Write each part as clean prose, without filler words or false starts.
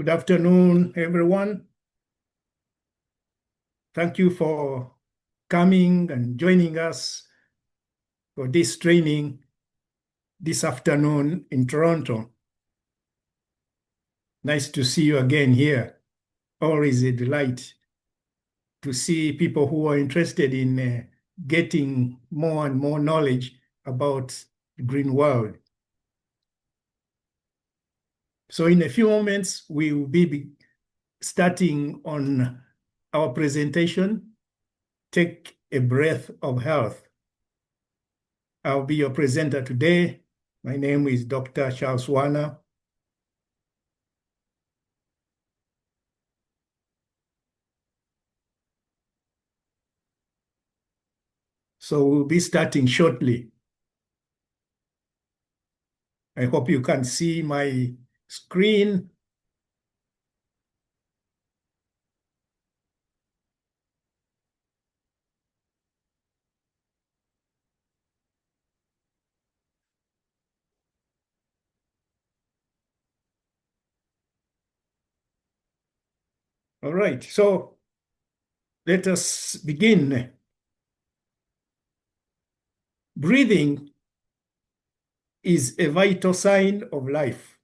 Good afternoon, everyone. Thank you for coming and joining us for this training this afternoon in Toronto. Nice to see you again here. Always a delight to see people who are interested in getting more and more knowledge about the green world. So in a few moments, we will be starting on our presentation, Take a Breath of Health. I'll be your presenter today. My name is Dr. Charles Waana. So we'll be starting shortly. I hope you can see my screen. All right, so let us begin. Breathing is a vital sign of life,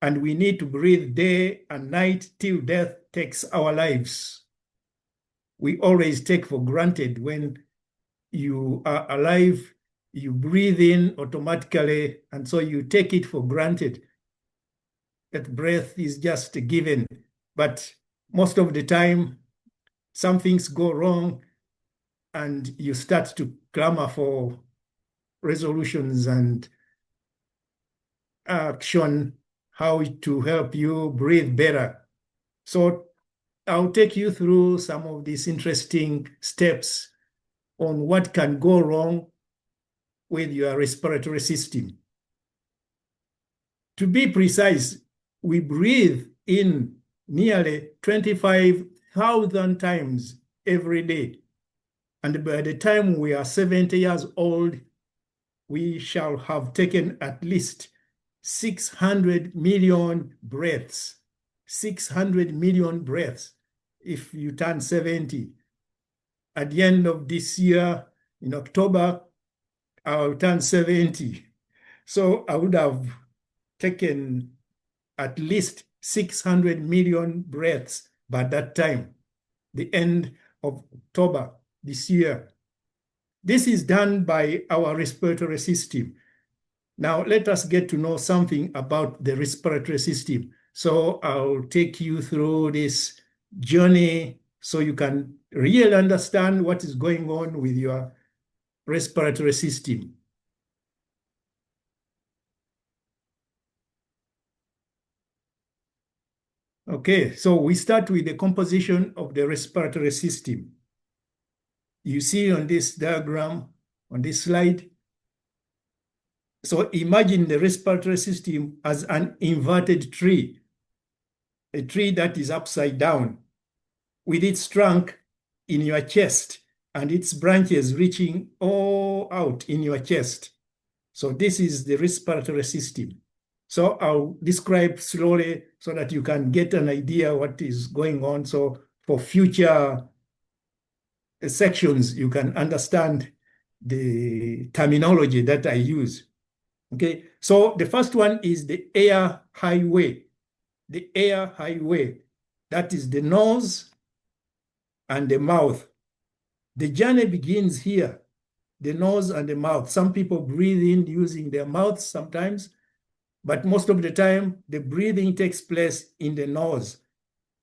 and we need to breathe day and night till death takes our lives. We always take for granted when you are alive, you breathe in automatically, and so you take it for granted that breath is just a given. But most of the time, some things go wrong, and you start to clamor for resolutions and action, how to help you breathe better. So I'll take you through some of these interesting steps on what can go wrong with your respiratory system. To be precise, we breathe in nearly 25,000 times every day. And by the time we are 70 years old, we shall have taken at least 600 million breaths. 600 million breaths if you turn 70. At the end of this year, in October, I'll turn 70. So I would have taken at least 600 million breaths by that time, the end of October this year. This is done by our respiratory system. Now, let us get to know something about the respiratory system. So I'll take you through this journey so you can really understand what is going on with your respiratory system. Okay, so we start with the composition of the respiratory system. You see on this diagram, on this slide. So imagine the respiratory system as an inverted tree, a tree that is upside down, with its trunk in your chest and its branches reaching all out in your chest. So this is the respiratory system. So I'll describe slowly so that you can get an idea what is going on. So for future sections, you can understand the terminology that I use. Okay, so the first one is the air highway. The air highway, that is the nose and the mouth. The journey begins here, the nose and the mouth. Some people breathe in using their mouths sometimes, but most of the time, the breathing takes place in the nose.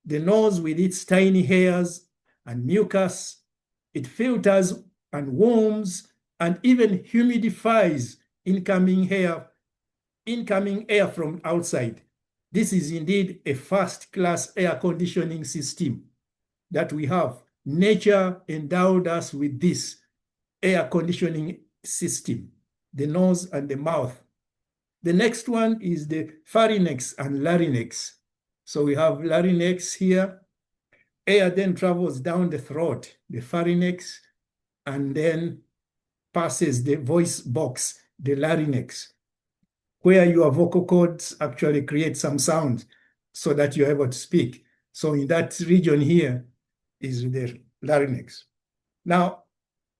The nose with its tiny hairs and mucus, it filters and warms and even humidifies incoming air from outside. This is indeed a first-class air conditioning system that we have. Nature endowed us with this air conditioning system, the nose and the mouth. The next one is the pharynx and larynx. So we have larynx here. Air then travels down the throat, the pharynx, and then passes the voice box, the larynx, where your vocal cords actually create some sounds. so that you're able to speak. So in that region here is the larynx. Now,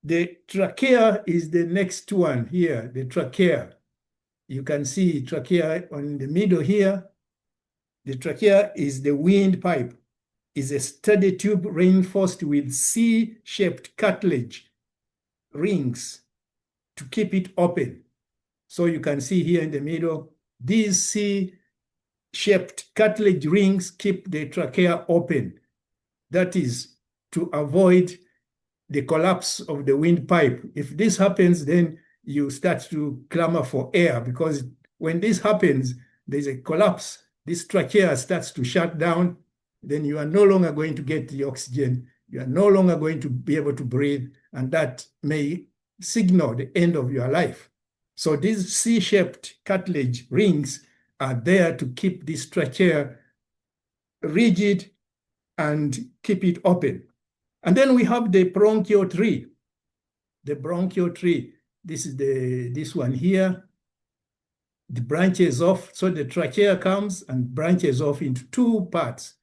the trachea is the next one here, the trachea. You can see trachea on the middle here. The trachea is the windpipe, is a sturdy tube reinforced with C-shaped cartilage rings to keep it open. So you can see here in the middle, these C-shaped cartilage rings keep the trachea open. That is to avoid the collapse of the windpipe. If this happens, then you start to clamor for air, because when this happens, there's a collapse. This trachea starts to shut down. Then you are no longer going to get the oxygen. You are no longer going to be able to breathe, and that may signal the end of your life. So these C-shaped cartilage rings are there to keep this trachea rigid and keep it open. And then we have the bronchial tree. The bronchial tree, this is this one here. The branches off, so the trachea comes and branches off into two parts.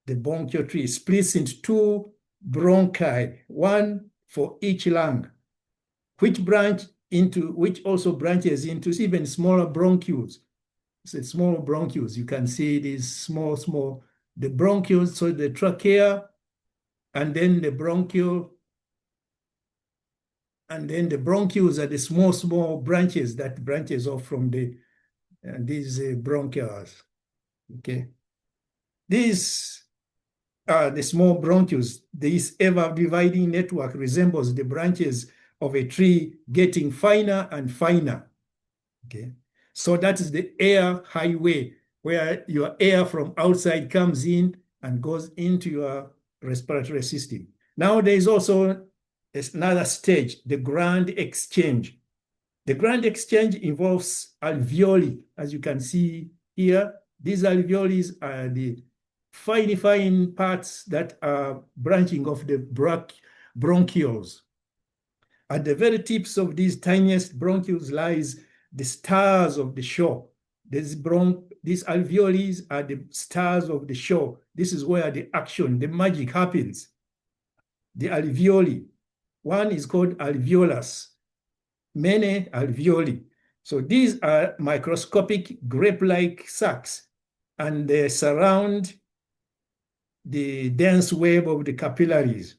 The bronchial tree splits into two bronchi, one for each lung, which also branches into even smaller bronchioles. So small bronchioles, you can see these small, the bronchioles, so the trachea, and then the bronchiole, and then the bronchioles are the small branches that branches off from these bronchioles. Okay, these are the small bronchioles. This ever-dividing network resembles the branches of a tree getting finer and finer. Okay, so that is the air highway, where your air from outside comes in and goes into your respiratory system. Now there is also another stage, the grand exchange. The grand exchange involves alveoli, as you can see here. These alveoli are the fine parts that are branching off the bronchioles. At the very tips of these tiniest bronchioles lies the stars of the shore. These alveoli are the stars of the shore. This is where the action, the magic happens. The alveoli. One is called alveolus, many alveoli. So these are microscopic grape-like sacs, and they surround the dense web of the capillaries.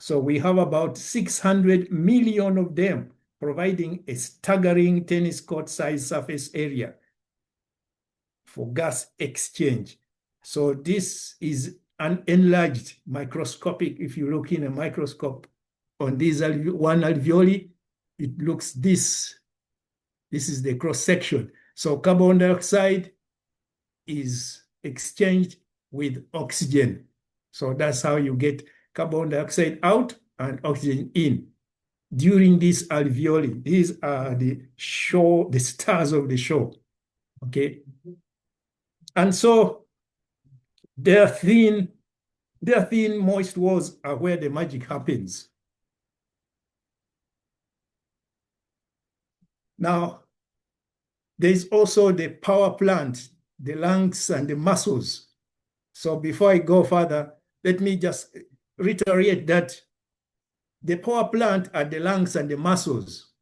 So we have about 600 million of them, providing a staggering tennis court-sized surface area for gas exchange. So this is an enlarged microscopic, if you look in a microscope on this one alveoli, it looks this. This is the cross-section. So carbon dioxide is exchanged with oxygen. So that's how you get carbon dioxide out and oxygen in during this alveoli. These are the shore, the stars of the shore. Okay. And so their thin, moist walls are where the magic happens. Now, there's also the power plant, the lungs and the muscles. So before I go further, let me just reiterate that the power plant are the lungs and the muscles.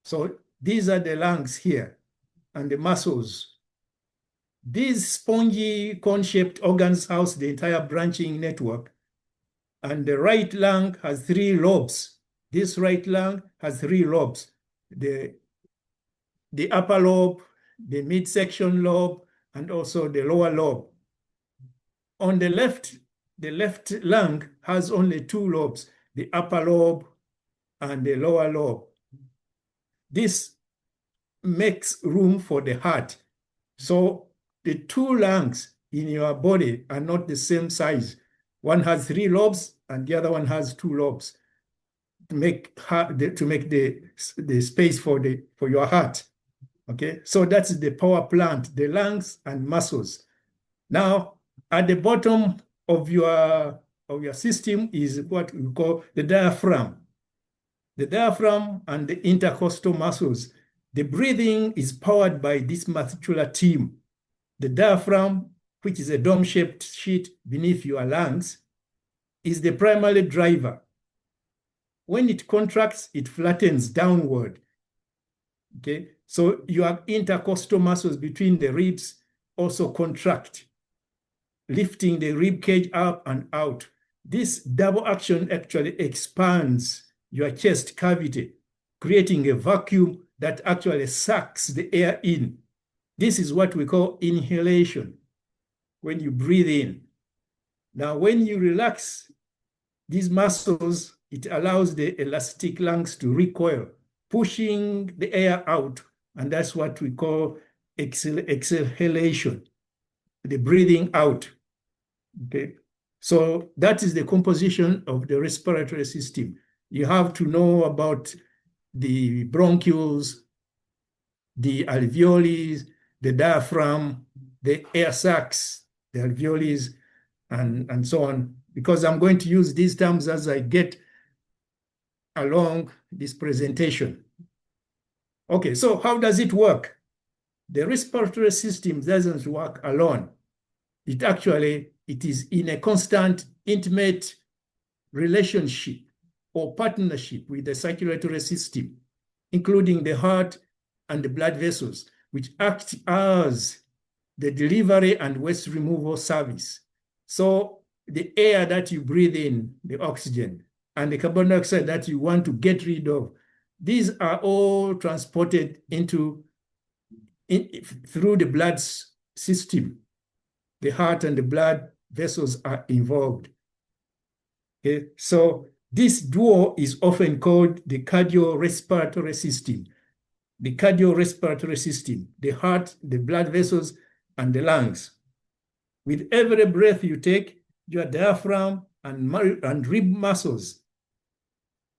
So these are the lungs here and the muscles. These spongy cone-shaped organs house the entire branching network. And the right lung has 3 lobes. This right lung has 3 lobes. The upper lobe, the midsection lobe, and also the lower lobe. On the left lung has only 2 lobes, the upper lobe and the lower lobe. This makes room for the heart. So the 2 lungs in your body are not the same size. One has 3 lobes and the other one has 2 lobes to make the space for your heart. Okay, so that's the power plant, the lungs and muscles. Now, at the bottom of your system is what we call the diaphragm. The diaphragm and the intercostal muscles. The breathing is powered by this muscular team. The diaphragm which is a dome-shaped sheet beneath your lungs, is the primary driver. When it contracts, it flattens downward. Okay, so your intercostal muscles between the ribs also contract, lifting the rib cage up and out. This double action actually expands your chest cavity, creating a vacuum that actually sucks the air in. This is what we call inhalation, when you breathe in. Now, when you relax these muscles, it allows the elastic lungs to recoil, pushing the air out, and that's what we call exhalation, the breathing out. Okay, so that is the composition of the respiratory system. You have to know about the bronchioles, the alveoli, the diaphragm, the air sacs, the alveoli, and so on, because I'm going to use these terms as I get along this presentation. Okay, so how does it work? The respiratory system doesn't work alone. It is in a constant, intimate relationship or partnership with the circulatory system, including the heart and the blood vessels, which act as the delivery and waste removal service. So the air that you breathe in, the oxygen, and the carbon dioxide that you want to get rid of, these are all transported through the blood system. The heart and the blood vessels are involved. Okay, so this duo is often called the cardiorespiratory system. The cardiorespiratory system, the heart, the blood vessels, and the lungs. With every breath you take, your diaphragm and rib muscles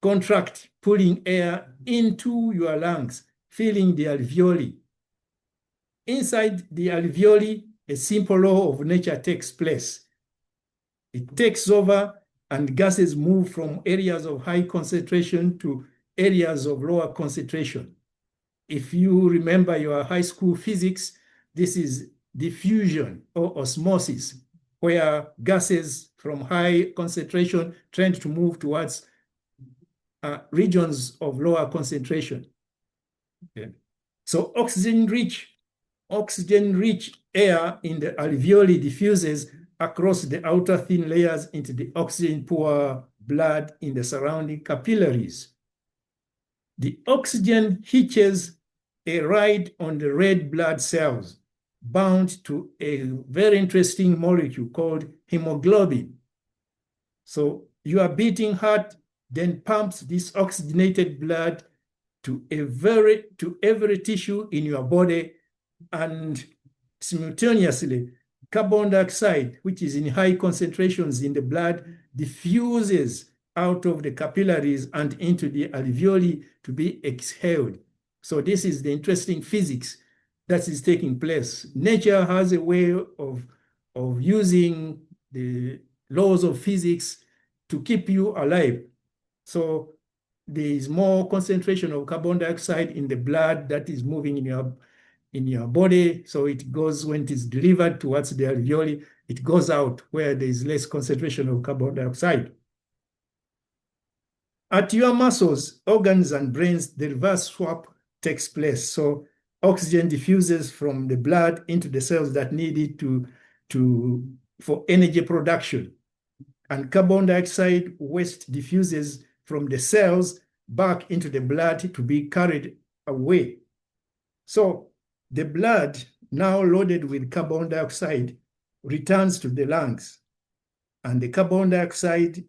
contract, pulling air into your lungs, filling the alveoli. Inside the alveoli, a simple law of nature takes place. It takes over and gases move from areas of high concentration to areas of lower concentration. If you remember your high school physics, this is diffusion or osmosis, where gases from high concentration tend to move towards regions of lower concentration. Okay. So oxygen-rich air in the alveoli diffuses across the outer thin layers into the oxygen-poor blood in the surrounding capillaries. The oxygen hitches a ride on the red blood cells bound to a very interesting molecule called hemoglobin. So your beating heart then pumps this oxygenated blood to every tissue in your body, and simultaneously carbon dioxide, which is in high concentrations in the blood, diffuses out of the capillaries and into the alveoli to be exhaled. So this is the interesting physics that is taking place. Nature has a way of using the laws of physics to keep you alive. So there is more concentration of carbon dioxide in the blood that is moving in your body. So it goes, when it is delivered towards the alveoli, it goes out where there is less concentration of carbon dioxide. At your muscles, organs, and brains, the reverse swap takes place. So oxygen diffuses from the blood into the cells that need it for energy production. And carbon dioxide waste diffuses from the cells back into the blood to be carried away. So the blood, now loaded with carbon dioxide, returns to the lungs, and the carbon dioxide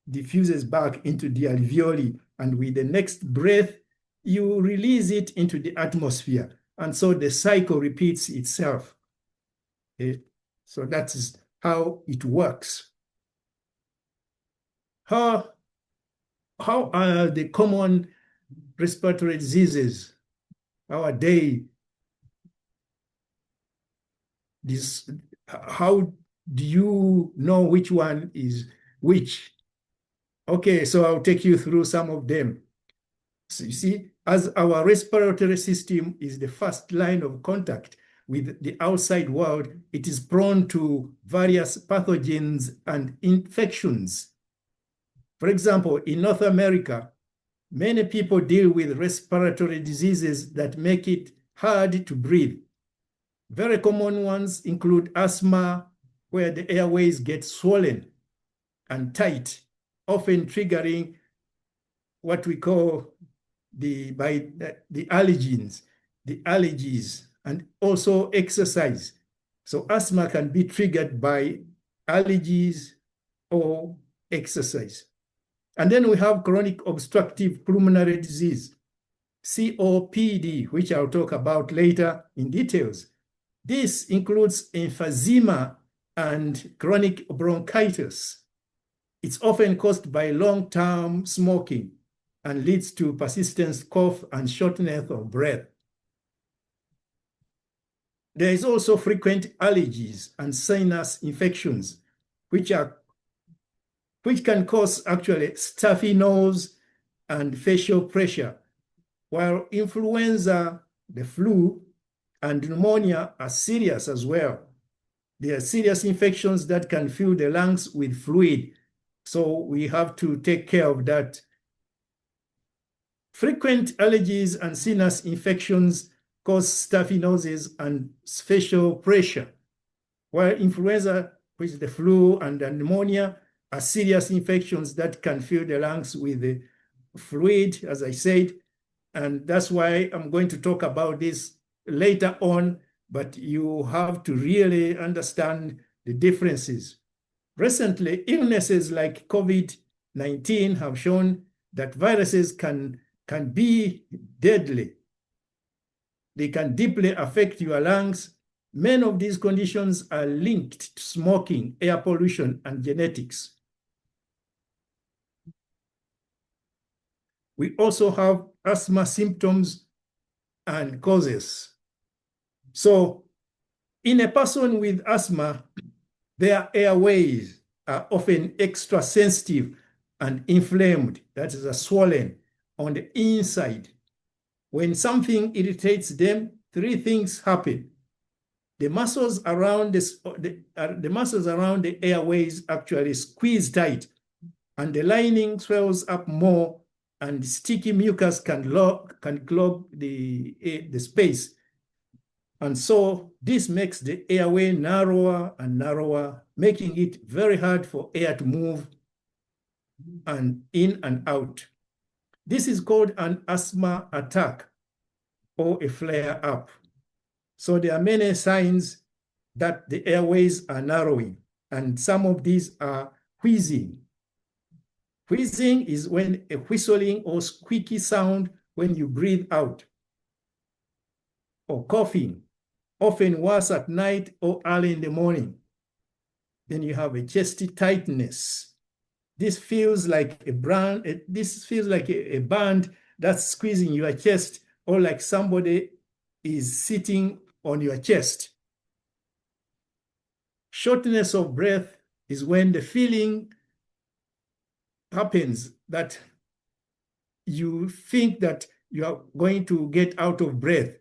diffuses back into the alveoli, and with the next breath, you release it into the atmosphere. And so the cycle repeats itself. Okay? So that is how it works. How are the common respiratory diseases? How are they? How do you know which one is which? Okay, so I'll take you through some of them. So you see, as our respiratory system is the first line of contact with the outside world, it is prone to various pathogens and infections. For example, in North America, many people deal with respiratory diseases that make it hard to breathe. Very common ones include asthma, where the airways get swollen and tight, often triggering what we call the allergens, and also exercise. So asthma can be triggered by allergies or exercise. And then we have chronic obstructive pulmonary disease, COPD, which I'll talk about later in details. This includes emphysema and chronic bronchitis. It's often caused by long-term smoking and leads to persistent cough and shortness of breath. There is also frequent allergies and sinus infections, which can cause actually stuffy nose and facial pressure, while influenza, the flu, and pneumonia are serious as well. They are serious infections that can fill the lungs with fluid, so we have to take care of that. Frequent allergies and sinus infections cause stuffy noses and facial pressure, while influenza, which is the flu, and the pneumonia are serious infections that can fill the lungs with the fluid, as I said, and that's why I'm going to talk about this later on, but you have to really understand the differences. Recently, illnesses like COVID-19 have shown that viruses can be deadly. They can deeply affect your lungs. Many of these conditions are linked to smoking, air pollution, and genetics. We also have asthma symptoms and causes. So in a person with asthma, their airways are often extra sensitive and inflamed, that is, swollen on the inside. When something irritates them, three things happen. The muscles around the airways actually squeeze tight, and the lining swells up more, and sticky mucus can clog the space. And so this makes the airway narrower and narrower, making it very hard for air to move and in and out. This is called an asthma attack or a flare-up. So there are many signs that the airways are narrowing, and some of these are wheezing. Wheezing is when a whistling or squeaky sound when you breathe out. Or coughing, often worse at night or early in the morning. Then you have a chesty tightness. This feels like a band that's squeezing your chest, or like somebody is sitting on your chest. Shortness of breath is when the feeling happens that you think that you are going to get out of breath,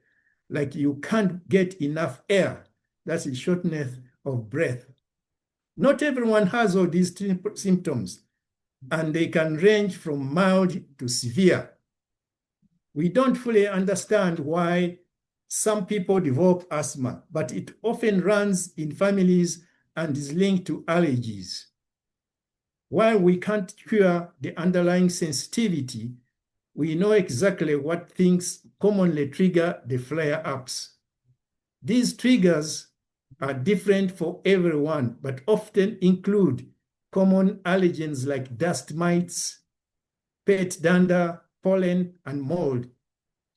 like you can't get enough air. That's a shortness of breath. Not everyone has all these symptoms, and they can range from mild to severe. We don't fully understand why some people develop asthma, but it often runs in families and is linked to allergies. While we can't cure the underlying sensitivity, we know exactly what things commonly trigger the flare-ups. These triggers are different for everyone, but often include common allergens like dust mites, pet dander, pollen, and mold,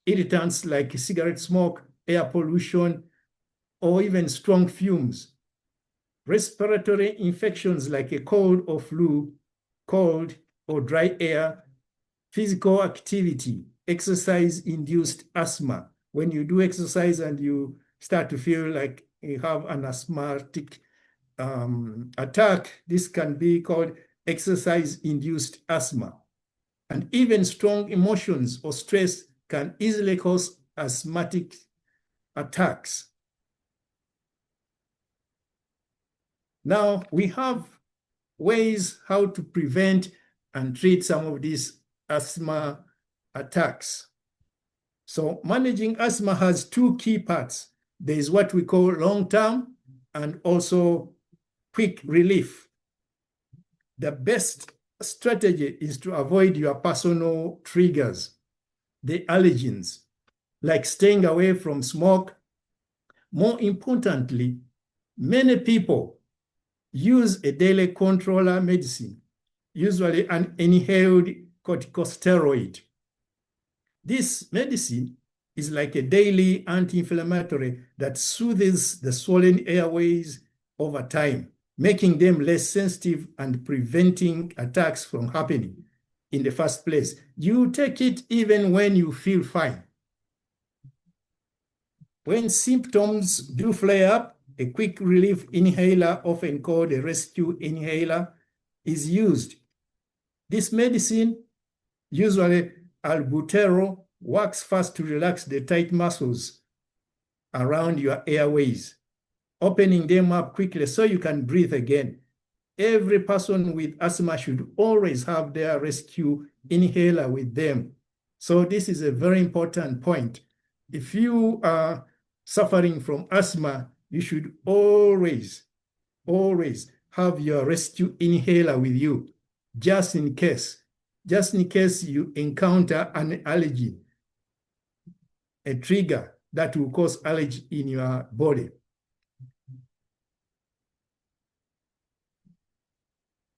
irritants like cigarette smoke, air pollution, or even strong fumes, respiratory infections like a cold or flu, cold or dry air, physical activity, exercise-induced asthma. When you do exercise and you start to feel like you have an asthmatic attack, this can be called exercise-induced asthma. And even strong emotions or stress can easily cause asthmatic attacks. Now, we have ways how to prevent and treat some of these asthma attacks. So managing asthma has two key parts. There is what we call long-term and also quick relief. The best strategy is to avoid your personal triggers, the allergens, like staying away from smoke. More importantly, many people use a daily controller medicine, usually an inhaled corticosteroid. This medicine is like a daily anti-inflammatory that soothes the swollen airways over time, making them less sensitive and preventing attacks from happening in the first place. You take it even when you feel fine. When symptoms do flare up, a quick relief inhaler, often called a rescue inhaler, is used. This medicine, usually albuterol, works fast to relax the tight muscles around your airways, opening them up quickly so you can breathe again. Every person with asthma should always have their rescue inhaler with them. So this is a very important point. If you are suffering from asthma, you should always have your rescue inhaler with you, just in case you encounter an allergy, a trigger that will cause allergy in your body.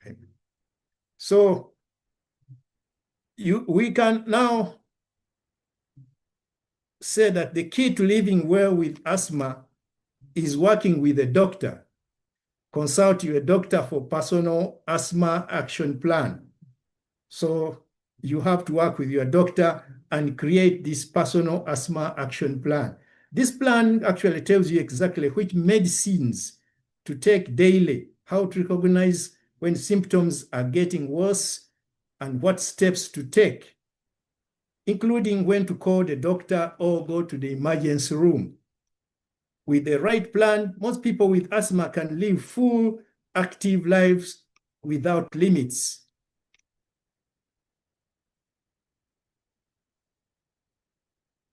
Okay. So we can now say that the key to living well with asthma is working with a doctor. Consult your doctor for personal asthma action plan. So you have to work with your doctor and create this personal asthma action plan. This plan actually tells you exactly which medicines to take daily, how to recognize when symptoms are getting worse, and what steps to take, including when to call the doctor or go to the emergency room. With the right plan, most people with asthma can live full, active lives without limits.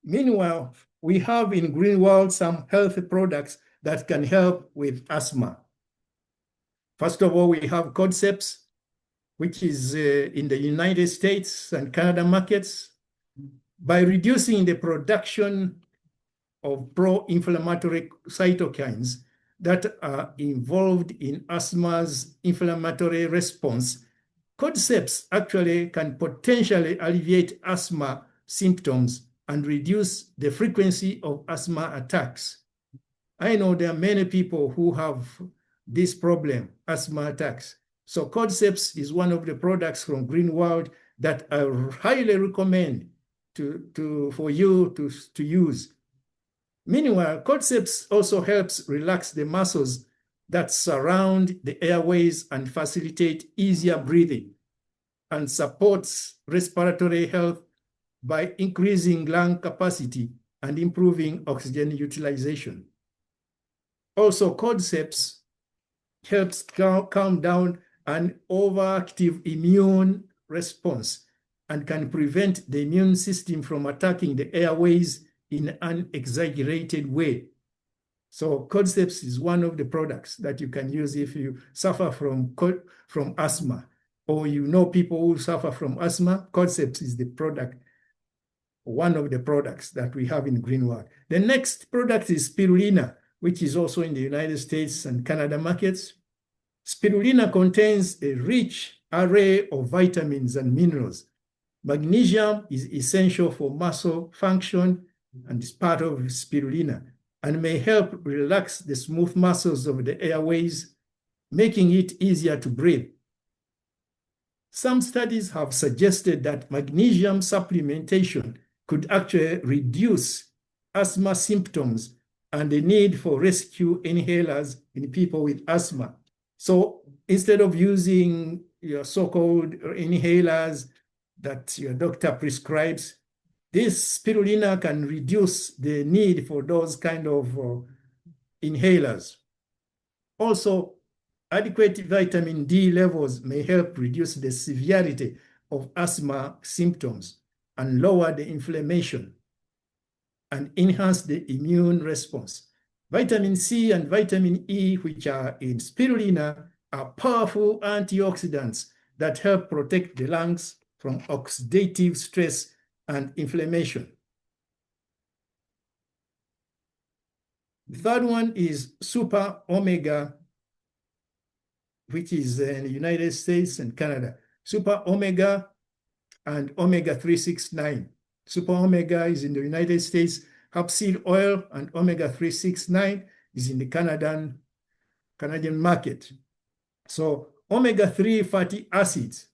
Meanwhile, we have in Greenworld some healthy products that can help with asthma. First of all, we have Cordyceps, which is in the United States and Canada markets. By reducing the production of pro-inflammatory cytokines that are involved in asthma's inflammatory response, Cordyceps actually can potentially alleviate asthma symptoms and reduce the frequency of asthma attacks. I know there are many people who have this problem, asthma attacks. So Cordyceps is one of the products from Greenworld that I highly recommend for you to use. Meanwhile, Cordyceps also helps relax the muscles that surround the airways and facilitate easier breathing, and supports respiratory health by increasing lung capacity and improving oxygen utilization. Also, Cordyceps helps calm down an overactive immune response and can prevent the immune system from attacking the airways in an exaggerated way. So Cordyceps is one of the products that you can use if you suffer from asthma, or you know people who suffer from asthma. Cordyceps is the product, one of the products that we have in Greenworld. The next product is spirulina, which is also in the United States and Canada markets. Spirulina contains a rich array of vitamins and minerals. Magnesium is essential for muscle function and is part of spirulina, and may help relax the smooth muscles of the airways, making it easier to breathe. Some studies have suggested that magnesium supplementation could actually reduce asthma symptoms and the need for rescue inhalers in people with asthma. So instead of using your so-called inhalers that your doctor prescribes, this spirulina can reduce the need for those kind of inhalers. Also, Adequate vitamin D levels may help reduce the severity of asthma symptoms and lower the inflammation and enhance the immune response. Vitamin C and vitamin E, which are in spirulina, are powerful antioxidants that help protect the lungs from oxidative stress and inflammation. The third one is super omega, which is in the United States and Canada. Super omega and omega 369. Super omega is in the United States, hemp-seed oil, and omega 369 is in the Canadian market. So omega-3 fatty acids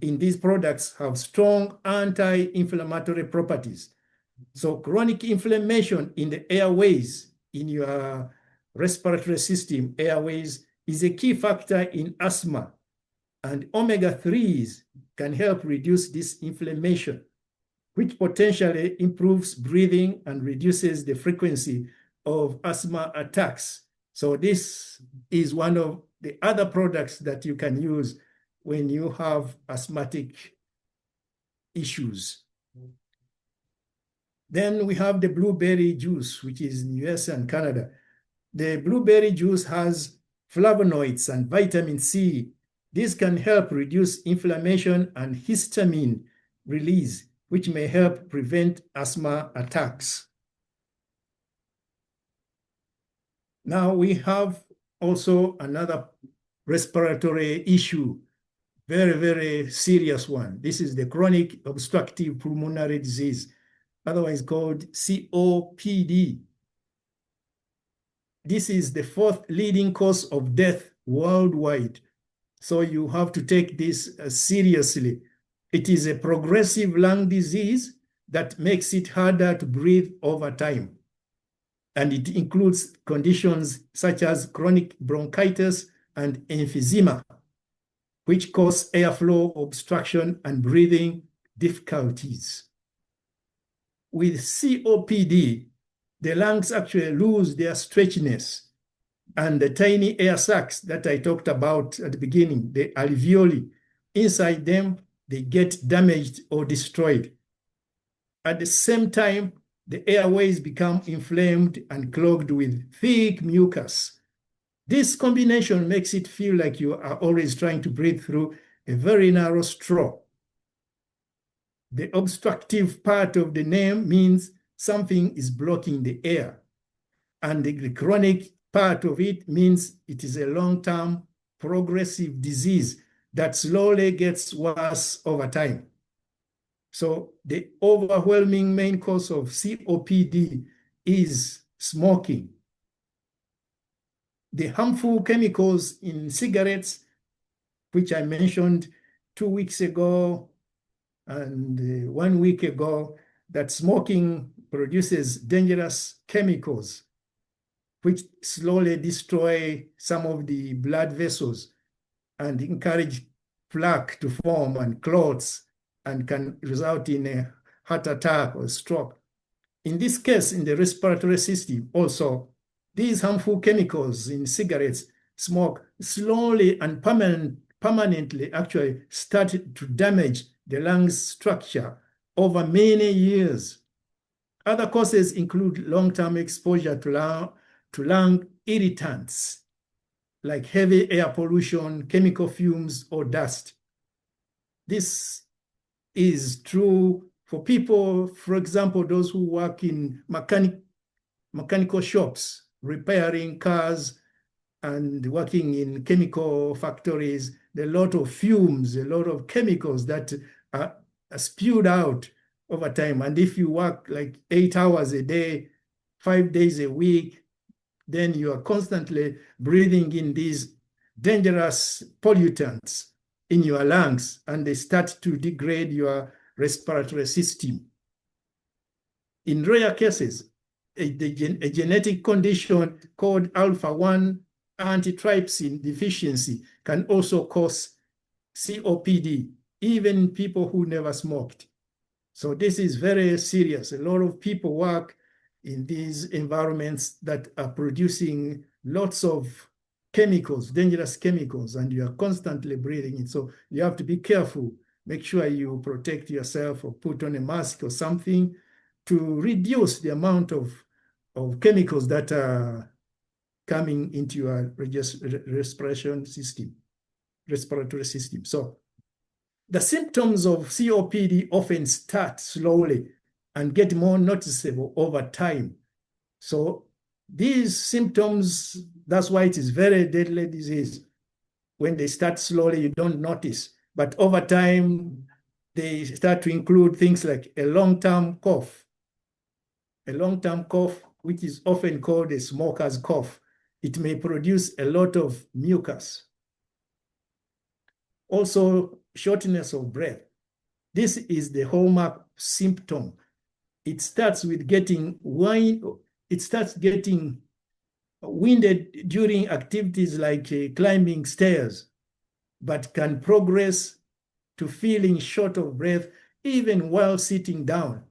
in these products have strong anti-inflammatory properties. So chronic inflammation in the airways, in your respiratory system, airways, is a key factor in asthma. And omega-3s can help reduce this inflammation, which potentially improves breathing and reduces the frequency of asthma attacks. So this is one of the other products that you can use when you have asthmatic issues. Then we have the blueberry juice, which is in the US and Canada. The blueberry juice has flavonoids and vitamin C. This can help reduce inflammation and histamine release, which may help prevent asthma attacks. Now we have also another respiratory issue, very, very serious one. This is the chronic obstructive pulmonary disease, otherwise called COPD. This is the fourth leading cause of death worldwide. So you have to take this seriously. It is a progressive lung disease that makes it harder to breathe over time. And it includes conditions such as chronic bronchitis and emphysema, which cause airflow obstruction and breathing difficulties. With COPD, the lungs actually lose their stretchiness, and the tiny air sacs that I talked about at the beginning, the alveoli, inside them, they get damaged or destroyed. At the same time, the airways become inflamed and clogged with thick mucus. This combination makes it feel like you are always trying to breathe through a very narrow straw. The obstructive part of the name means something is blocking the air, and the chronic part of it means it is a long-term progressive disease that slowly gets worse over time. So the overwhelming main cause of COPD is smoking. The harmful chemicals in cigarettes, which I mentioned 2 weeks ago and 1 week ago, that smoking produces dangerous chemicals which slowly destroy some of the blood vessels and encourage plaque to form and clots, and can result in a heart attack or stroke. In this case, in the respiratory system, also, these harmful chemicals in cigarettes, smoke, slowly and permanently actually started to damage the lungs structure over many years. Other causes include long-term exposure to lung irritants, like heavy air pollution, chemical fumes, or dust. This is true for people, for example, those who work in mechanical shops, repairing cars and working in chemical factories. There are a lot of fumes, a lot of chemicals that are spewed out over time. And if you work like 8 hours a day, 5 days a week, then you are constantly breathing in these dangerous pollutants in your lungs, and they start to degrade your respiratory system. In rare cases, a genetic condition called alpha-1 antitrypsin deficiency can also cause COPD, even in people who never smoked. So this is very serious. A lot of people work in these environments that are producing lots of chemicals, dangerous chemicals, and you are constantly breathing it. So you have to be careful. Make sure you protect yourself or put on a mask or something to reduce the amount of chemicals that are coming into your respiratory system. So the symptoms of COPD often start slowly and get more noticeable over time. So these symptoms, that's why it is very deadly disease. When they start slowly, you don't notice. But over time, they start to include things like a long-term cough. A long-term cough, which is often called a smoker's cough. It may produce a lot of mucus. Also, shortness of breath. This is the hallmark symptom. It starts with getting winded during activities like climbing stairs, but can progress to feeling short of breath even while sitting down.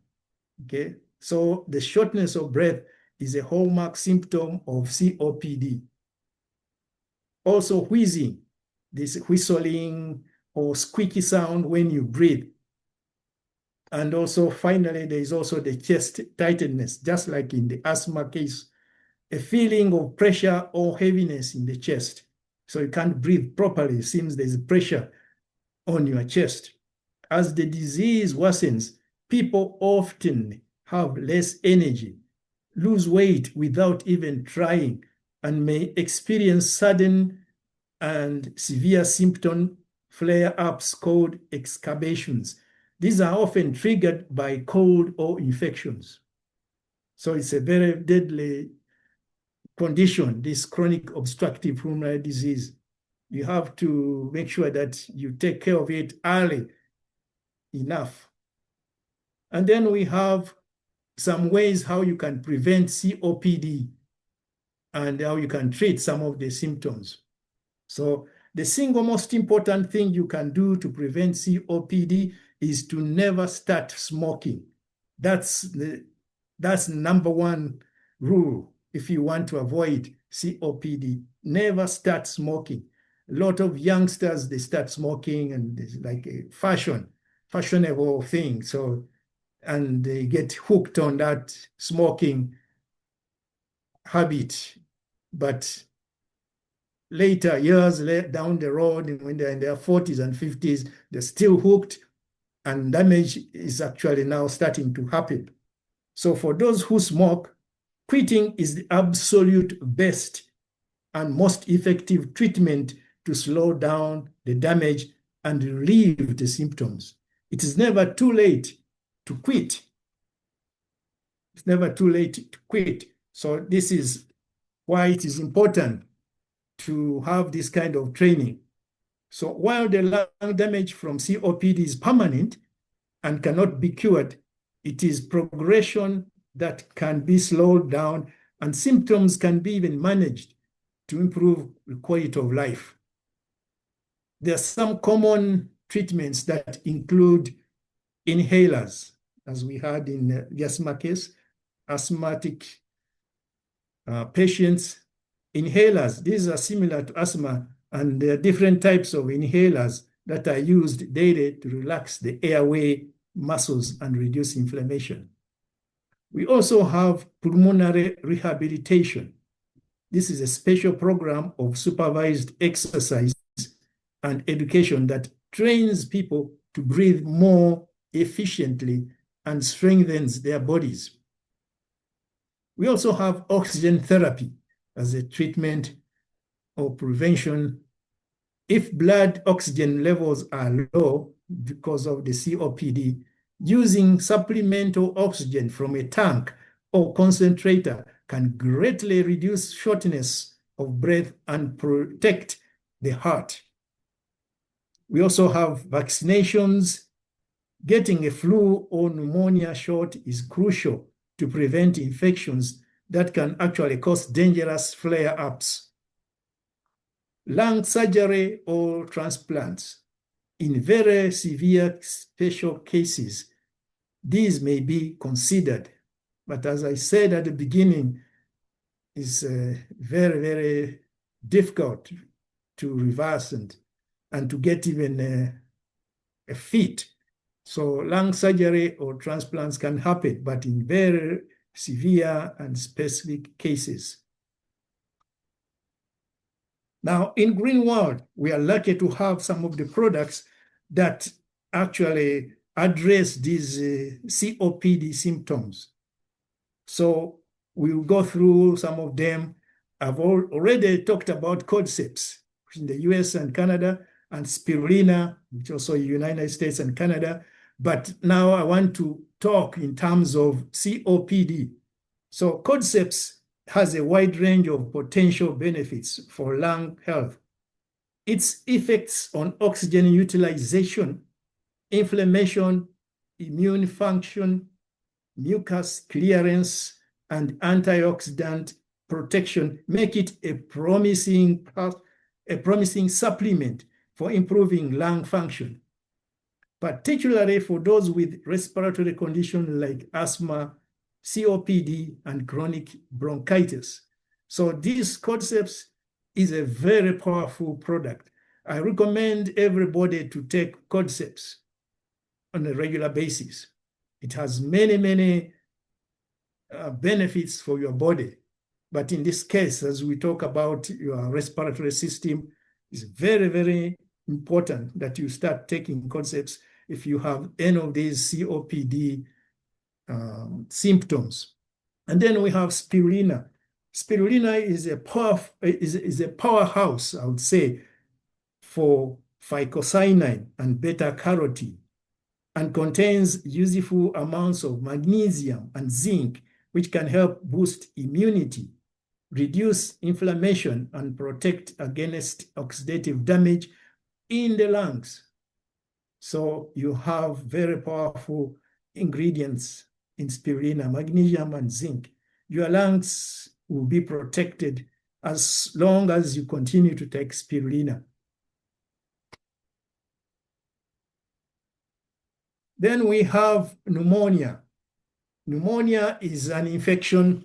Okay, so the shortness of breath is a hallmark symptom of COPD. Also wheezing, this whistling or squeaky sound when you breathe. And also finally, there is also the chest tightness, just like in the asthma case, a feeling of pressure or heaviness in the chest. So you can't breathe properly. It seems there's pressure on your chest. As the disease worsens, people often have less energy, lose weight without even trying, and may experience sudden and severe symptom flare-ups called exacerbations. These are often triggered by cold or infections. So it's a very deadly condition, this chronic obstructive pulmonary disease. You have to make sure that you take care of it early enough. And then we have some ways how you can prevent COPD and how you can treat some of the symptoms. So the single most important thing you can do to prevent COPD is to never start smoking. That's number one rule if you want to avoid COPD. Never start smoking. A lot of youngsters, they start smoking and it's like a fashionable thing. So, and they get hooked on that smoking habit. But later, years down the road, when they're in their 40s and 50s, they're still hooked, and damage is actually now starting to happen. So for those who smoke, quitting is the absolute best and most effective treatment to slow down the damage and relieve the symptoms. It is never too late to quit. It's never too late to quit. So this is why it is important to have this kind of training. So while the lung damage from COPD is permanent and cannot be cured, it is progression that can be slowed down and symptoms can be even managed to improve the quality of life. There are some common treatments that include inhalers, as we had in the asthma case, asthmatic patients. Inhalers, these are similar to asthma, and there are different types of inhalers that are used daily to relax the airway muscles and reduce inflammation. We also have pulmonary rehabilitation. This is a special program of supervised exercise and education that trains people to breathe more efficiently and strengthens their bodies. We also have oxygen therapy as a treatment or prevention. If blood oxygen levels are low because of the COPD, using supplemental oxygen from a tank or concentrator can greatly reduce shortness of breath and protect the heart. We also have vaccinations. Getting a flu or pneumonia shot is crucial to prevent infections that can actually cause dangerous flare-ups. Lung surgery or transplants. In very severe special cases, these may be considered. But as I said at the beginning, it's very, very difficult to reverse and to get even a fit. So lung surgery or transplants can happen, but in very severe and specific cases. Now, in Green World, we are lucky to have some of the products that actually address these COPD symptoms. So we'll go through some of them. I've already talked about cordyceps in the US and Canada, and spirulina, which also in the United States and Canada. But now I want to talk in terms of COPD. So cordyceps has a wide range of potential benefits for lung health. Its effects on oxygen utilization, inflammation, immune function, mucus clearance, and antioxidant protection make it a promising supplement for improving lung function, particularly for those with respiratory conditions like asthma, COPD, and chronic bronchitis. So this cordyceps is a very powerful product. I recommend everybody to take cordyceps on a regular basis. It has many, many benefits for your body. But in this case, as we talk about your respiratory system, it's very, very important that you start taking cordyceps if you have any of these COPD symptoms. And then we have spirulina. Spirulina is a powerhouse, I would say, for phycocyanine and beta-carotene, and contains useful amounts of magnesium and zinc, which can help boost immunity, reduce inflammation, and protect against oxidative damage in the lungs. So you have very powerful ingredients in spirulina, magnesium and zinc. Your lungs will be protected as long as you continue to take spirulina. Then we have pneumonia. Pneumonia is an infection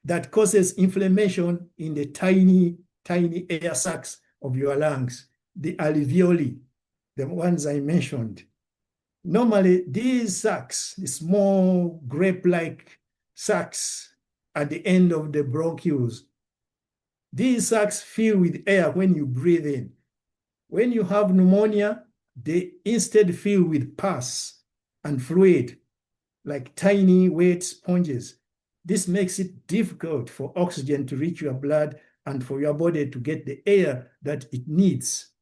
that causes inflammation in the tiny, tiny air sacs of your lungs, the alveoli, the ones I mentioned. Normally, these sacs, the small grape-like sacs at the end of the bronchioles, these sacs fill with air when you breathe in. When you have pneumonia, they instead fill with pus and fluid, like tiny wet sponges. This makes it difficult for oxygen to reach your blood and for your body to get the air that it needs.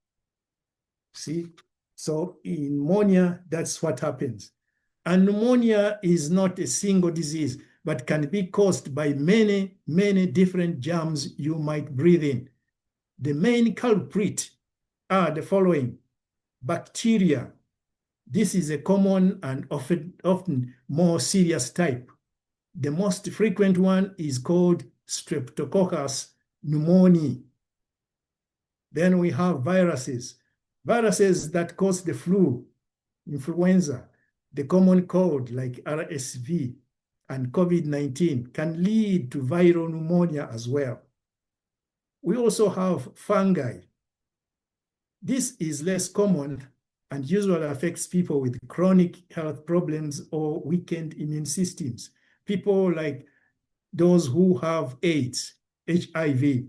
See? So in pneumonia, that's what happens. And pneumonia is not a single disease, but can be caused by many, many different germs you might breathe in. The main culprit are the following: bacteria. This is a common and often more serious type. The most frequent one is called Streptococcus pneumoniae. Then we have viruses. Viruses that cause the flu, influenza, the common cold like RSV, and COVID-19 can lead to viral pneumonia as well. We also have fungi. This is less common and usually affects people with chronic health problems or weakened immune systems. People like those who have AIDS, HIV,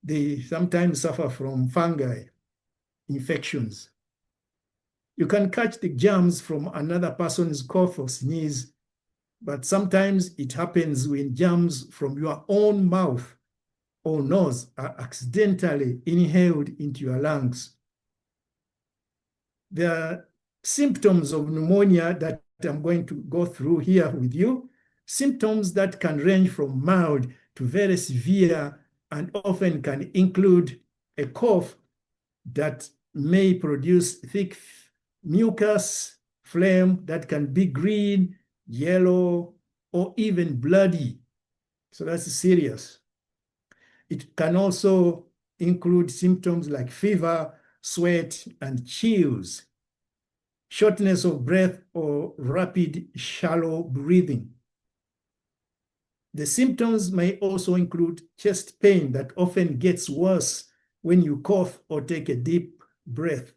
they sometimes suffer from fungi infections. You can catch the germs from another person's cough or sneeze, but sometimes it happens when germs from your own mouth or nose are accidentally inhaled into your lungs. There are symptoms of pneumonia that I'm going to go through here with you, symptoms that can range from mild to very severe and often can include a cough that may produce thick mucus, phlegm that can be green, yellow, or even bloody. So that's serious. It can also include symptoms like fever, sweat, and chills, shortness of breath, or rapid, shallow breathing. The symptoms may also include chest pain that often gets worse when you cough or take a deep breath.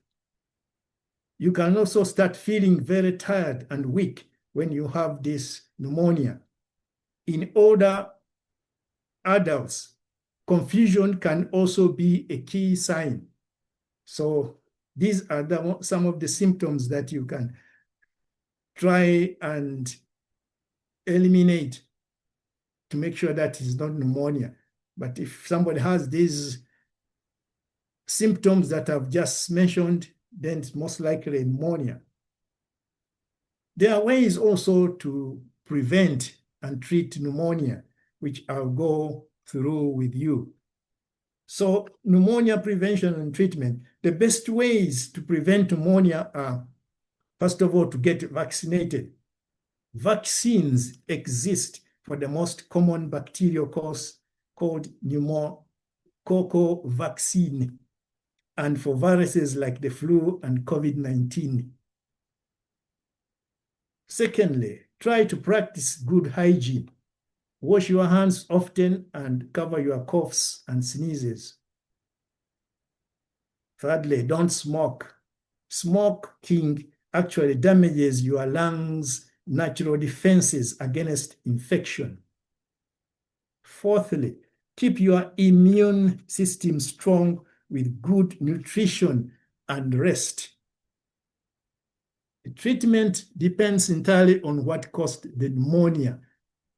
You can also start feeling very tired and weak when you have this pneumonia. In older adults, confusion can also be a key sign. So these are some of the symptoms that you can try and eliminate to make sure that it's not pneumonia. But if somebody has these symptoms that I've just mentioned, then it's most likely pneumonia. There are ways also to prevent and treat pneumonia, which I'll go through with you. So pneumonia prevention and treatment, the best ways to prevent pneumonia are, first of all, to get vaccinated. Vaccines exist for the most common bacterial cause called pneumococcal vaccine, and for viruses like the flu and COVID-19. Secondly, try to practice good hygiene. Wash your hands often and cover your coughs and sneezes. Thirdly, don't smoke. Smoking actually damages your lungs' natural defenses against infection. Fourthly, keep your immune system strong with good nutrition and rest. The treatment depends entirely on what caused the pneumonia,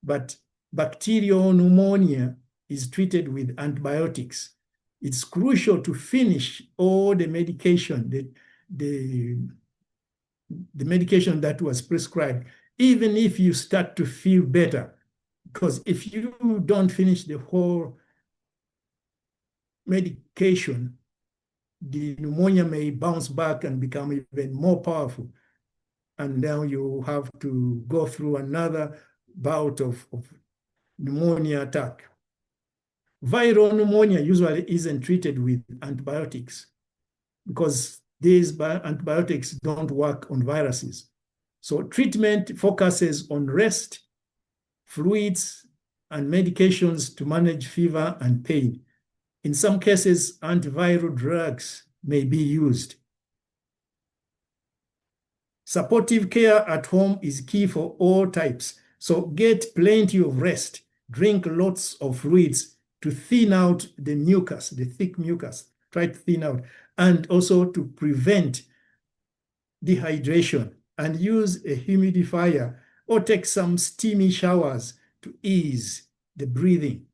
but bacterial pneumonia is treated with antibiotics. It's crucial to finish all the medication, the medication that was prescribed, even if you start to feel better. Because if you don't finish the whole medication, the pneumonia may bounce back and become even more powerful. And now you have to go through another bout of pneumonia attack. Viral pneumonia usually isn't treated with antibiotics because these antibiotics don't work on viruses. So treatment focuses on rest, fluids, and medications to manage fever and pain. In some cases, antiviral drugs may be used. Supportive care at home is key for all types. So get plenty of rest, drink lots of fluids to thin out the mucus, the thick mucus, try to thin out, and also to prevent dehydration, and use a humidifier or take some steamy showers to ease the breathing.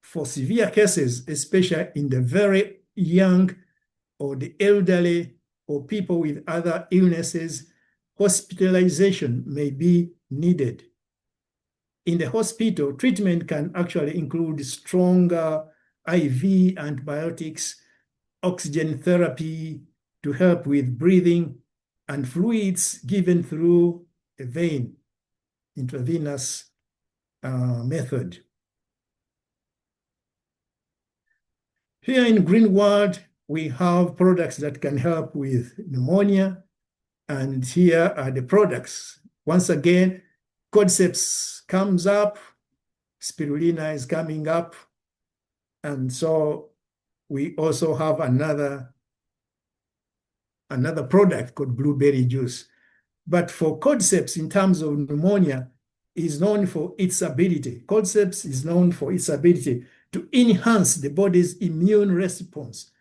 For severe cases, especially in the very young or the elderly or people with other illnesses, hospitalization may be needed. In the hospital, treatment can actually include stronger IV antibiotics, oxygen therapy to help with breathing, and fluids given through a vein, intravenous method. Here in Greenwald, we have products that can help with pneumonia, and here are the products. Once again, Cordyceps comes up, spirulina is coming up, and so we also have another product called blueberry juice. But for Cordyceps, in terms of pneumonia, is known for its ability. Cordyceps is known for its ability to enhance the body's immune response.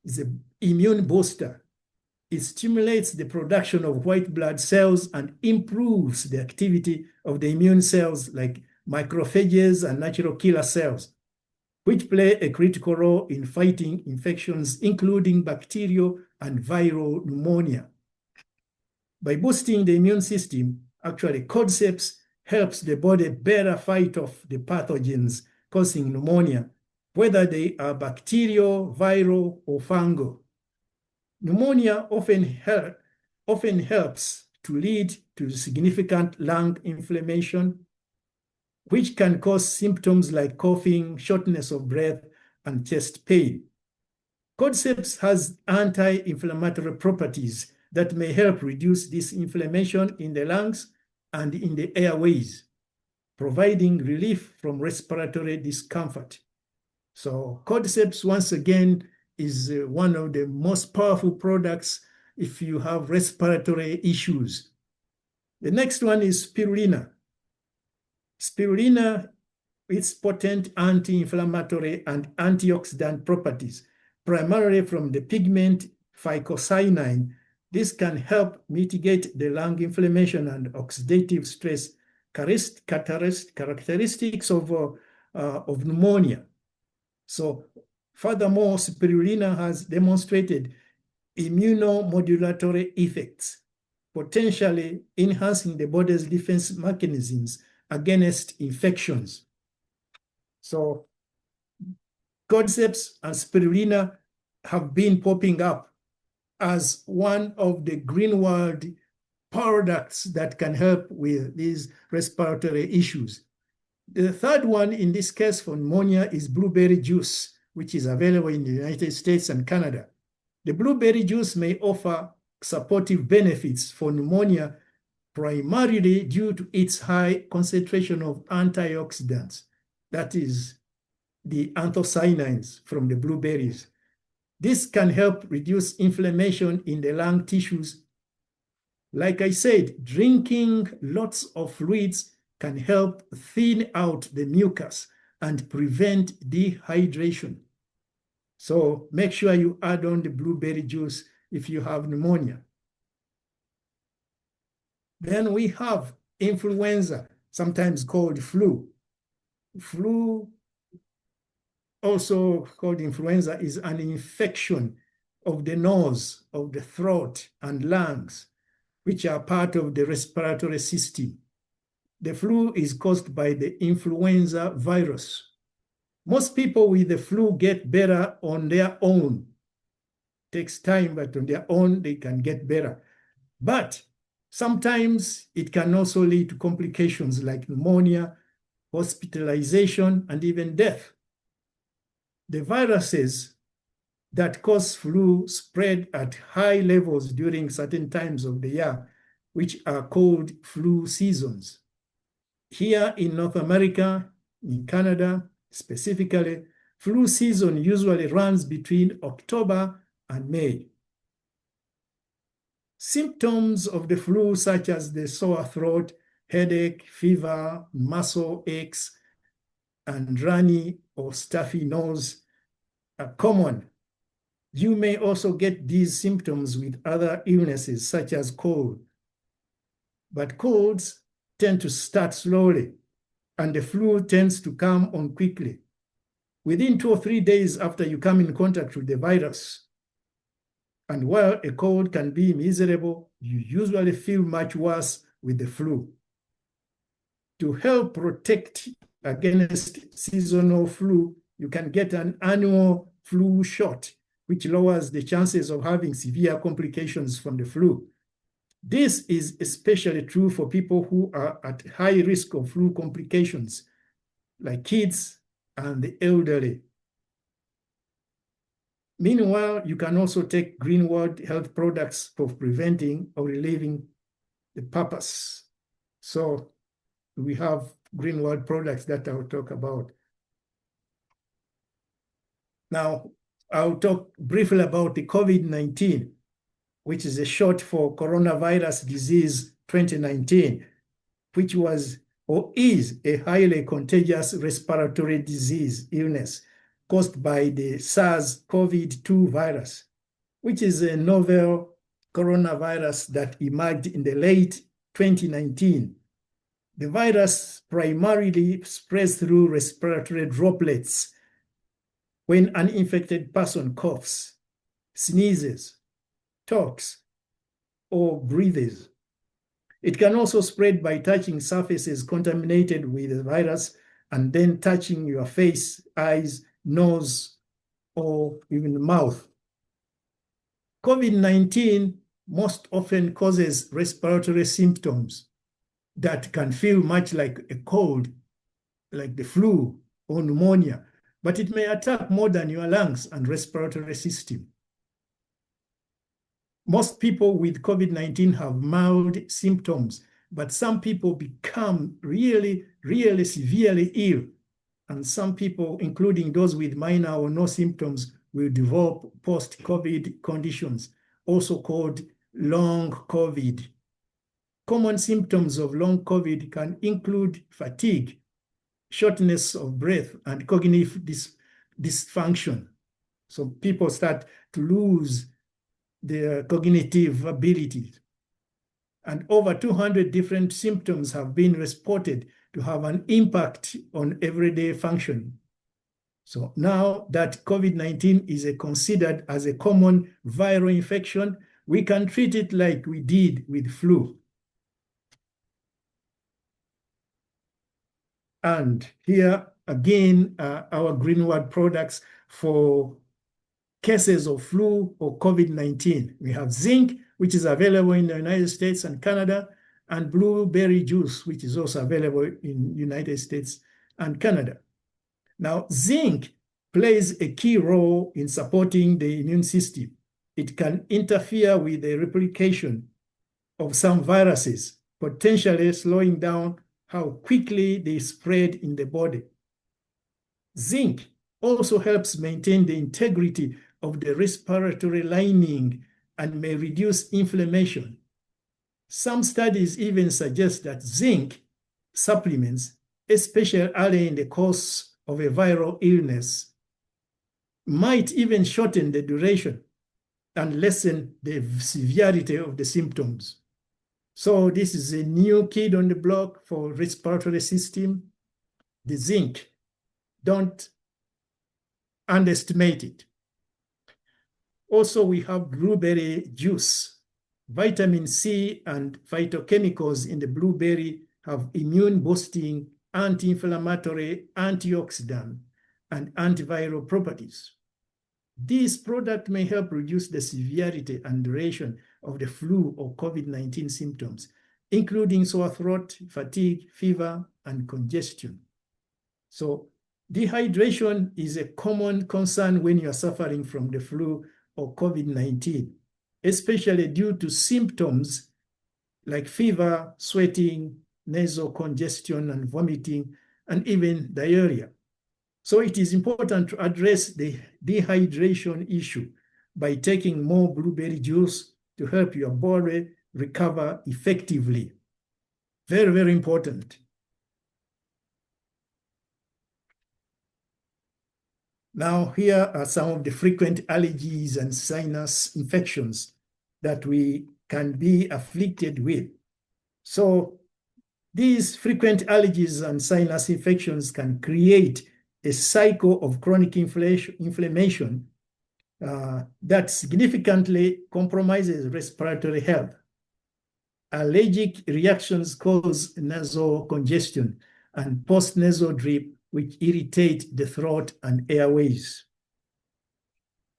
It's an immune booster. It stimulates the production of white blood cells and improves the activity of the immune cells like macrophages and natural killer cells, which play a critical role in fighting infections, including bacterial and viral pneumonia. By boosting the immune system, actually, Cordyceps helps the body better fight off the pathogens causing pneumonia, whether they are bacterial, viral, or fungal. Pneumonia often helps to lead to significant lung inflammation, which can cause symptoms like coughing, shortness of breath, and chest pain. Cordyceps has anti-inflammatory properties that may help reduce this inflammation in the lungs and in the airways. providing relief from respiratory discomfort. So cordyceps, once again, is one of the most powerful products if you have respiratory issues. The next one is spirulina. Spirulina, its potent anti-inflammatory and antioxidant properties, primarily from the pigment phycocyanine. This can help mitigate the lung inflammation and oxidative stress characteristics of pneumonia. So furthermore, spirulina has demonstrated immunomodulatory effects, potentially enhancing the body's defense mechanisms against infections. So cordyceps and spirulina have been popping up as one of the green world products that can help with these respiratory issues. The third one in this case for pneumonia is blueberry juice, which is available in the United States and Canada. The blueberry juice may offer supportive benefits for pneumonia, primarily due to its high concentration of antioxidants, that is, the anthocyanins from the blueberries. This can help reduce inflammation in the lung tissues. Like I said, drinking lots of fluids can help thin out the mucus and prevent dehydration. So make sure you add on the blueberry juice if you have pneumonia. Then we have influenza, sometimes called flu. Flu, also called influenza, is an infection of the nose, of the throat, and lungs, which are part of the respiratory system. The flu is caused by the influenza virus. Most people with the flu get better on their own. It takes time, but on their own, they can get better. But sometimes it can also lead to complications like pneumonia, hospitalization, and even death. The viruses that cause flu spread at high levels during certain times of the year, which are called flu seasons. Here in North America, in Canada specifically, flu season usually runs between October and May. Symptoms of the flu, such as the sore throat, headache, fever, muscle aches, and runny or stuffy nose, are common. You may also get these symptoms with other illnesses, such as cold. But colds tend to start slowly, and the flu tends to come on quickly, within 2 or 3 days after you come in contact with the virus. And while a cold can be miserable, you usually feel much worse with the flu. To help protect against seasonal flu, you can get an annual flu shot, which lowers the chances of having severe complications from the flu. This is especially true for people who are at high risk of flu complications, like kids and the elderly. Meanwhile, you can also take green world health products for preventing or relieving the purpose. So we have green world products that I'll talk about. Now, I'll talk briefly about the COVID-19, which is a short for coronavirus disease 2019, which was or is a highly contagious respiratory disease illness caused by the SARS-CoV-2 virus, which is a novel coronavirus that emerged in the late 2019. The virus primarily spreads through respiratory droplets when an infected person coughs, sneezes, talks, or breathes. It can also spread by touching surfaces contaminated with the virus and then touching your face, eyes, nose, or even the mouth. COVID-19 most often causes respiratory symptoms that can feel much like a cold, like the flu or pneumonia, but it may attack more than your lungs and respiratory system. Most people with COVID-19 have mild symptoms but some people become really, really severely ill. And some people, including those with minor or no symptoms, will develop post-COVID conditions, also called long COVID. Common symptoms of long COVID can include fatigue, shortness of breath, and cognitive dysfunction. So people start to lose their cognitive abilities. And over 200 different symptoms have been reported to have an impact on everyday function. So now that COVID-19 is considered as a common viral infection, we can treat it like we did with flu. And here again, our Greenwood products for cases of flu or COVID-19. We have zinc, which is available in the United States and Canada, and blueberry juice, which is also available in the United States and Canada. Now, zinc plays a key role in supporting the immune system. It can interfere with the replication of some viruses, potentially slowing down how quickly they spread in the body. Zinc also helps maintain the integrity of the respiratory lining and may reduce inflammation. Some studies even suggest that zinc supplements, especially early in the course of a viral illness, might even shorten the duration and lessen the severity of the symptoms. So this is a new kid on the block for respiratory system, the zinc. Don't underestimate it. Also, we have blueberry juice. Vitamin C and phytochemicals in the blueberry have immune-boosting, anti-inflammatory, antioxidant, and antiviral properties. This product may help reduce the severity and duration of the flu or COVID-19 symptoms, including sore throat, fatigue, fever, and congestion. So dehydration is a common concern when you are suffering from the flu or COVID-19, especially due to symptoms like fever, sweating, nasal congestion, and vomiting, and even diarrhea. So it is important to address the dehydration issue by taking more blueberry juice to help your body recover effectively. Very, very important. Now, here are some of the frequent allergies and sinus infections that we can be afflicted with. So these frequent allergies and sinus infections can create a cycle of chronic inflammation that significantly compromises respiratory health. Allergic reactions cause nasal congestion and post-nasal drip, which irritate the throat and airways.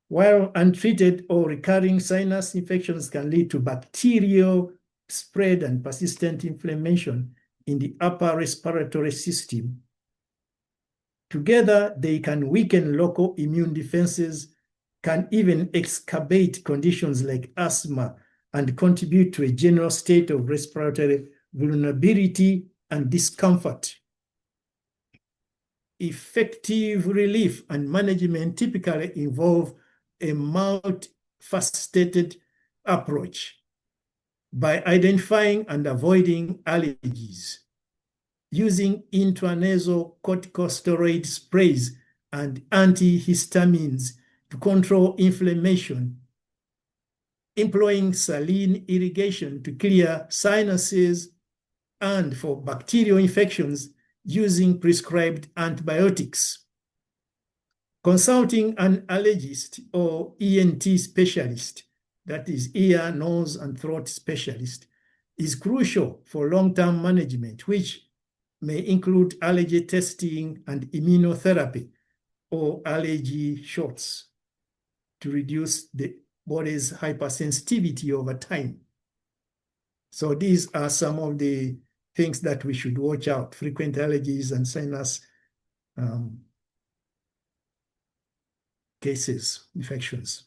While untreated or recurring sinus infections can lead to bacterial spread and persistent inflammation in the upper respiratory system. Together, they can weaken local immune defenses, can even exacerbate conditions like asthma, and contribute to a general state of respiratory vulnerability and discomfort. Effective relief and management typically involve a multifaceted approach by identifying and avoiding allergies, using intranasal corticosteroid sprays and antihistamines to control inflammation, employing saline irrigation to clear sinuses, and for bacterial infections, using prescribed antibiotics. Consulting an allergist or ENT specialist, that is ear, nose, and throat specialist, is crucial for long-term management, which may include allergy testing and immunotherapy or allergy shots to reduce the body's hypersensitivity over time. So these are some of the things that we should watch out: frequent allergies and sinus cases, infections.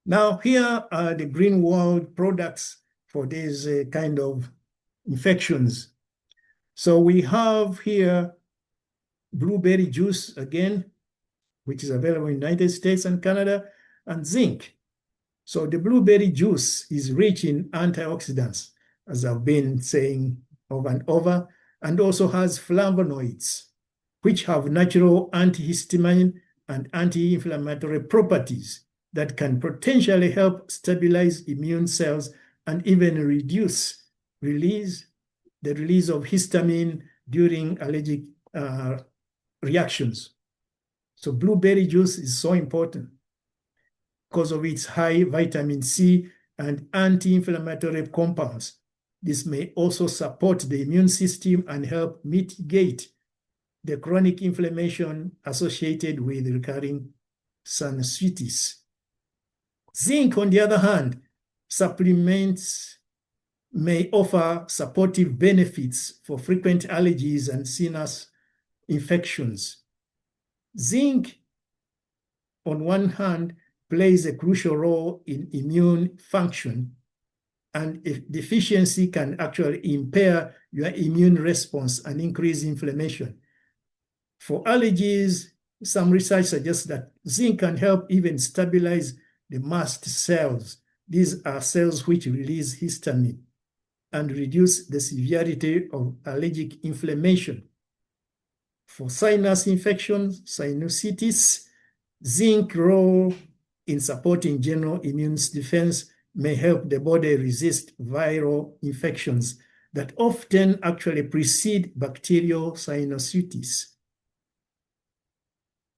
Now, here are the Greenwood products for this kind of infections. So we have here blueberry juice again, which is available in the United States and Canada, and zinc. So the blueberry juice is rich in antioxidants, as I've been saying over and over, and also has flavonoids, which have natural antihistamine and anti-inflammatory properties that can potentially help stabilize immune cells and even reduce the release of histamine during allergic reactions. So blueberry juice is so important because of its high vitamin C and anti-inflammatory compounds. This may also support the immune system and help mitigate the chronic inflammation associated with recurring sinusitis. Zinc, on the other hand, supplements may offer supportive benefits for frequent allergies and sinus infections. Zinc, on one hand, plays a crucial role in immune function, and if deficiency can actually impair your immune response and increase inflammation. For allergies, some research suggests that zinc can help even stabilize the mast cells. These are cells which release histamine and reduce the severity of allergic inflammation. For sinus infections, sinusitis, zinc role in supporting general immune defense may help the body resist viral infections that often actually precede bacterial sinusitis.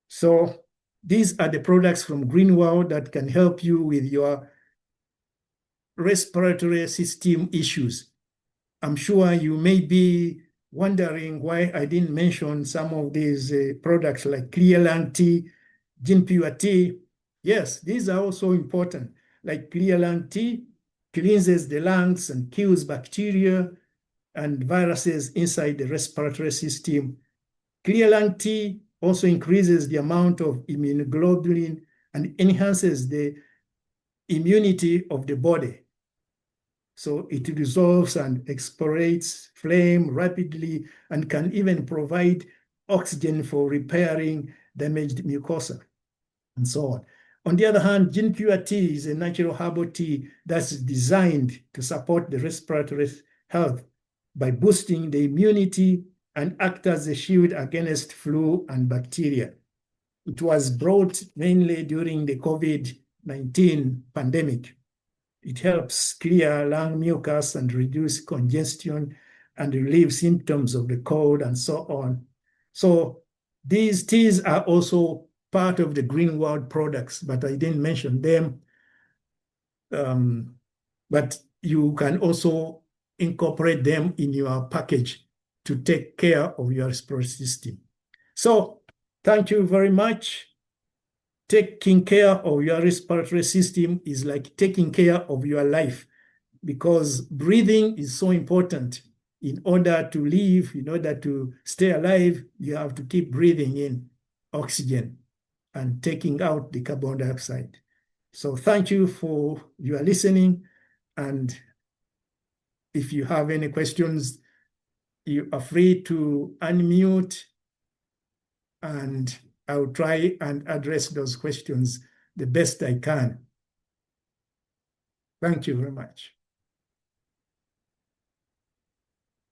So these are the products from Greenworld that can help you with your respiratory system issues. I'm sure you may be wondering why I didn't mention some of these products like Clear Lung Tea, Gin Pure Tea. Yes, these are also important. Like Clear Lung Tea cleanses the lungs and kills bacteria and viruses inside the respiratory system. Clear Lung Tea also increases the amount of immunoglobulin and enhances the immunity of the body. So it dissolves and expirates flame rapidly and can even provide oxygen for repairing damaged mucosa and so on. On the other hand, Gin Pure Tea is a natural herbal tea that's designed to support the respiratory health by boosting the immunity and act as a shield against flu and bacteria. It was brought mainly during the COVID-19 pandemic. It helps clear lung mucus and reduce congestion and relieve symptoms of the cold and so on. So these teas are also part of the Greenworld products, but I didn't mention them. But you can also incorporate them in your package to take care of your respiratory system. So thank you very much. Taking care of your respiratory system is like taking care of your life, because breathing is so important. In order to live, in order to stay alive, you have to keep breathing in oxygen and taking out the carbon dioxide. So thank you for your listening. And if you have any questions, you are free to unmute, and I'll try and address those questions the best I can. Thank you very much.